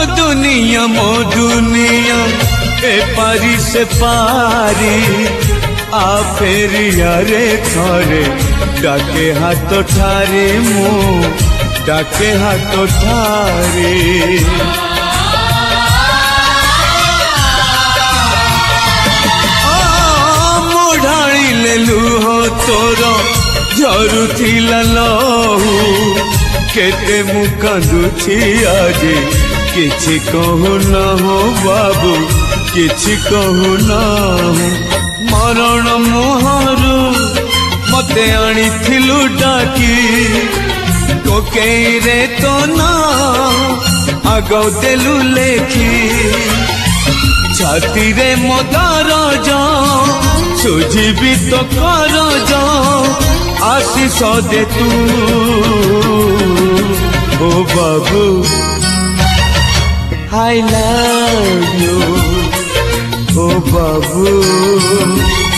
मो दुनिया ए पारी से पारी आ फेरिया रे थरे डाके हाथ ठारे मु डाके हाथ ठारे मोढ़ाइले लुह तोर झरुथिला लहू केते मु कांदुछि आज किछि कहू न हो बाबू किछि कहू न हो मरण मुहरु मते आनिथिलु डाकी कोकेई रे तो ना आगौ देलु लेखी छाती रे मोदार जा सुझीबी तो कर जा आशीष दे तू ओ बाबू I love you, oh babu.